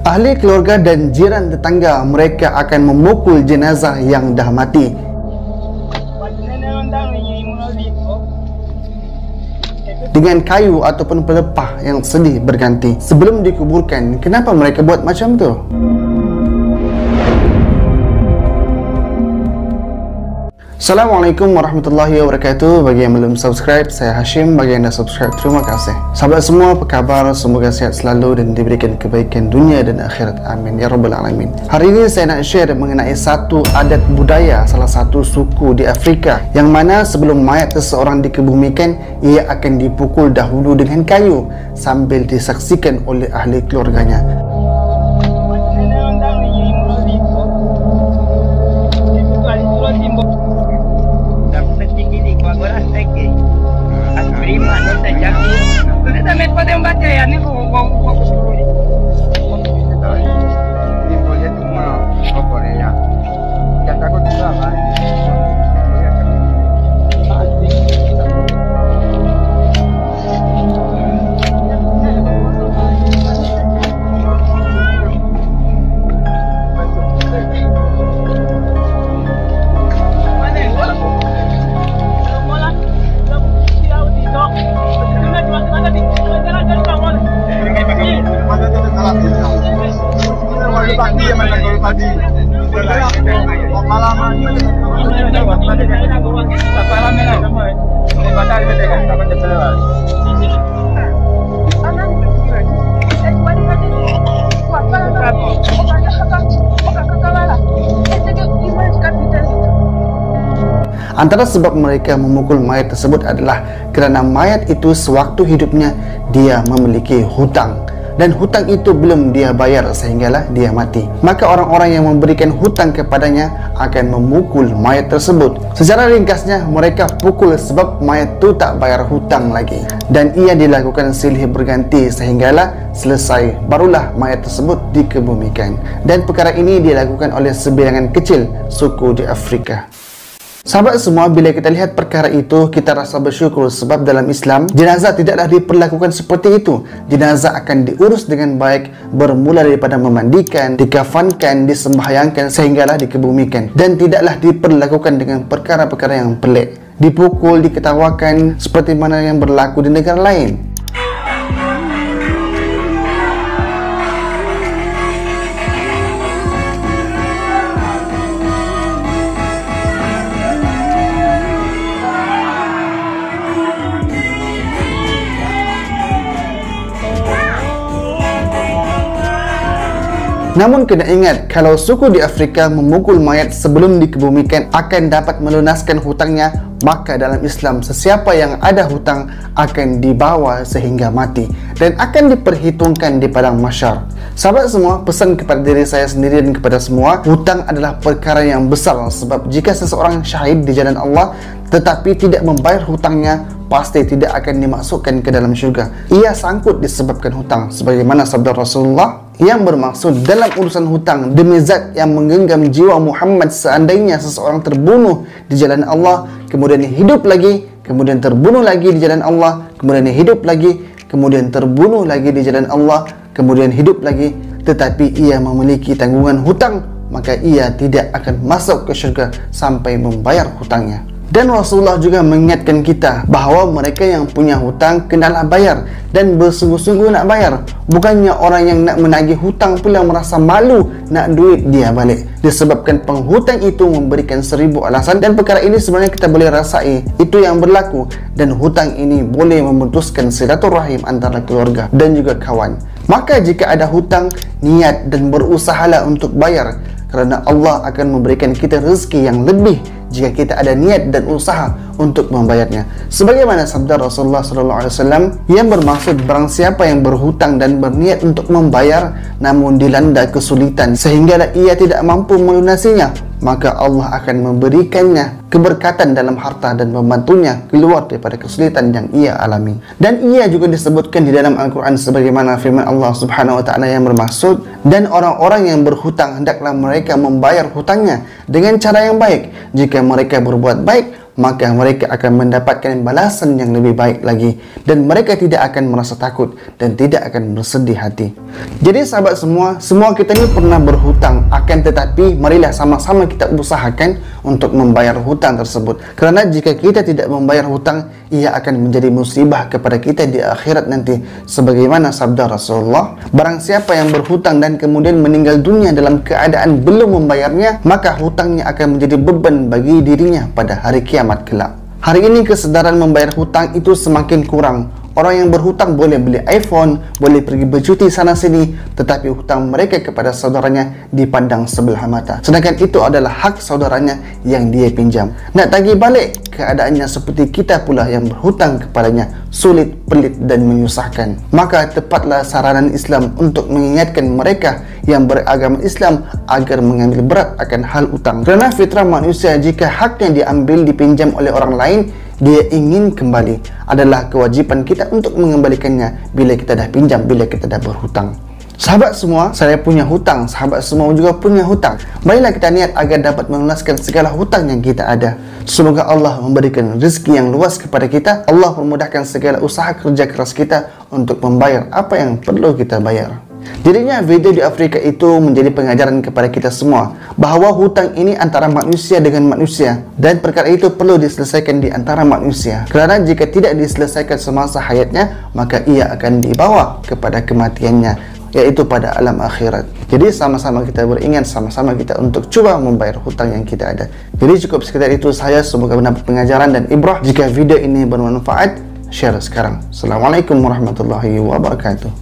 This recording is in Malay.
Ahli keluarga dan jiran tetangga mereka akan memukul jenazah yang dah mati. Dengan kayu ataupun pelepah yang sedih berganti sebelum dikuburkan. Kenapa mereka buat macam tu? Assalamualaikum warahmatullahi wabarakatuh. Bagi yang belum subscribe, saya Hashim. Bagi yang dah subscribe, terima kasih. Sahabat semua, apa khabar? Semoga sehat selalu dan diberikan kebaikan dunia dan akhirat. Amin ya rabbal alamin. Hari ini saya nak share mengenai satu adat budaya salah satu suku di Afrika, yang mana sebelum mayat seseorang dikebumikan, ia akan dipukul dahulu dengan kayu sambil disaksikan oleh ahli keluarganya. Antara sebab mereka memukul mayat tersebut adalah kerana mayat itu sewaktu hidupnya dia memiliki hutang, dan hutang itu belum dia bayar sehinggalah dia mati. Maka orang-orang yang memberikan hutang kepadanya akan memukul mayat tersebut. Secara ringkasnya, mereka pukul sebab mayat itu tak bayar hutang lagi, dan ia dilakukan silih berganti sehinggalah selesai, barulah mayat tersebut dikebumikan. Dan perkara ini dilakukan oleh sebilangan kecil suku di Afrika. Sahabat semua, bila kita lihat perkara itu, kita rasa bersyukur sebab dalam Islam, jenazah tidaklah diperlakukan seperti itu. Jenazah akan diurus dengan baik, bermula daripada memandikan, dikafankan, disembahyangkan sehinggalah dikebumikan, dan tidaklah diperlakukan dengan perkara-perkara yang pelik, dipukul, diketawakan seperti mana yang berlaku di negara lain. Namun kena ingat, kalau suku di Afrika memukul mayat sebelum dikebumikan akan dapat melunaskan hutangnya, maka dalam Islam sesiapa yang ada hutang akan dibawa sehingga mati dan akan diperhitungkan di padang mahsyar. Sahabat semua, pesan kepada diri saya sendiri dan kepada semua, hutang adalah perkara yang besar, sebab jika seseorang syahid di jalan Allah tetapi tidak membayar hutangnya, pasti tidak akan dimasukkan ke dalam syurga. Ia sangkut disebabkan hutang, sebagaimana sabda Rasulullah yang bermaksud dalam urusan hutang, demi zat yang menggenggam jiwa Muhammad, seandainya seseorang terbunuh di jalan Allah, kemudian hidup lagi, kemudian terbunuh lagi di jalan Allah, kemudian hidup lagi, kemudian terbunuh lagi di jalan Allah, kemudian hidup lagi, tetapi ia memiliki tanggungan hutang, maka ia tidak akan masuk ke syurga sampai membayar hutangnya. Dan Rasulullah juga mengingatkan kita bahawa mereka yang punya hutang kenalah bayar dan bersungguh-sungguh nak bayar. Bukannya orang yang nak menagih hutang pula merasa malu nak duit dia balik, disebabkan penghutang itu memberikan 1000 alasan. Dan perkara ini sebenarnya kita boleh rasai itu yang berlaku, dan hutang ini boleh memutuskan silaturahim antara keluarga dan juga kawan. Maka jika ada hutang, niat dan berusahalah untuk bayar, kerana Allah akan memberikan kita rezeki yang lebih jika kita ada niat dan usaha untuk membayarnya. Sebagaimana sabda Rasulullah SAW yang bermaksud, barang siapa yang berhutang dan berniat untuk membayar namun dilanda kesulitan sehingga ia tidak mampu melunasinya, maka Allah akan memberikannya keberkatan dalam harta dan membantunya keluar daripada kesulitan yang ia alami. Dan ia juga disebutkan di dalam Al-Quran sebagaimana firman Allah Subhanahu wa taala yang bermaksud, dan orang-orang yang berhutang hendaklah mereka membayar hutangnya dengan cara yang baik. Jika mereka berbuat baik, maka mereka akan mendapatkan balasan yang lebih baik lagi, dan mereka tidak akan merasa takut dan tidak akan bersedih hati. Jadi sahabat semua kita ni pernah berhutang, akan tetapi marilah sama-sama kita usahakan untuk membayar hutang tersebut. Kerana jika kita tidak membayar hutang, ia akan menjadi musibah kepada kita di akhirat nanti. Sebagaimana sabda Rasulullah, barang siapa yang berhutang dan kemudian meninggal dunia dalam keadaan belum membayarnya, maka hutangnya akan menjadi beban bagi dirinya pada hari kiamat kelak. Hari ini kesedaran membayar hutang itu semakin kurang. Orang yang berhutang boleh beli iPhone, boleh pergi bercuti sana sini, tetapi hutang mereka kepada saudaranya dipandang sebelah mata. Sedangkan itu adalah hak saudaranya yang dia pinjam. Nak tagih balik, keadaannya seperti kita pula yang berhutang kepadanya, sulit, pelit dan menyusahkan. Maka tepatlah saranan Islam untuk mengingatkan mereka yang beragama Islam agar mengambil berat akan hal hutang. Kerana fitrah manusia, jika haknya diambil dipinjam oleh orang lain, dia ingin kembali, adalah kewajipan kita untuk mengembalikannya bila kita dah pinjam, bila kita dah berhutang. Sahabat semua, saya punya hutang, sahabat semua juga punya hutang. Marilah kita niat agar dapat melunaskan segala hutang yang kita ada. Semoga Allah memberikan rezeki yang luas kepada kita. Allah memudahkan segala usaha kerja keras kita untuk membayar apa yang perlu kita bayar. Jadinya video di Afrika itu menjadi pengajaran kepada kita semua bahawa hutang ini antara manusia dengan manusia, dan perkara itu perlu diselesaikan di antara manusia. Kerana jika tidak diselesaikan semasa hayatnya, maka ia akan dibawa kepada kematiannya, yaitu pada alam akhirat. Jadi sama-sama kita beringat, sama-sama kita untuk cuba membayar hutang yang kita ada. Jadi cukup sekedar itu saya, semoga mendapat pengajaran dan ibrah. Jika video ini bermanfaat, share sekarang. Assalamualaikum warahmatullahi wabarakatuh.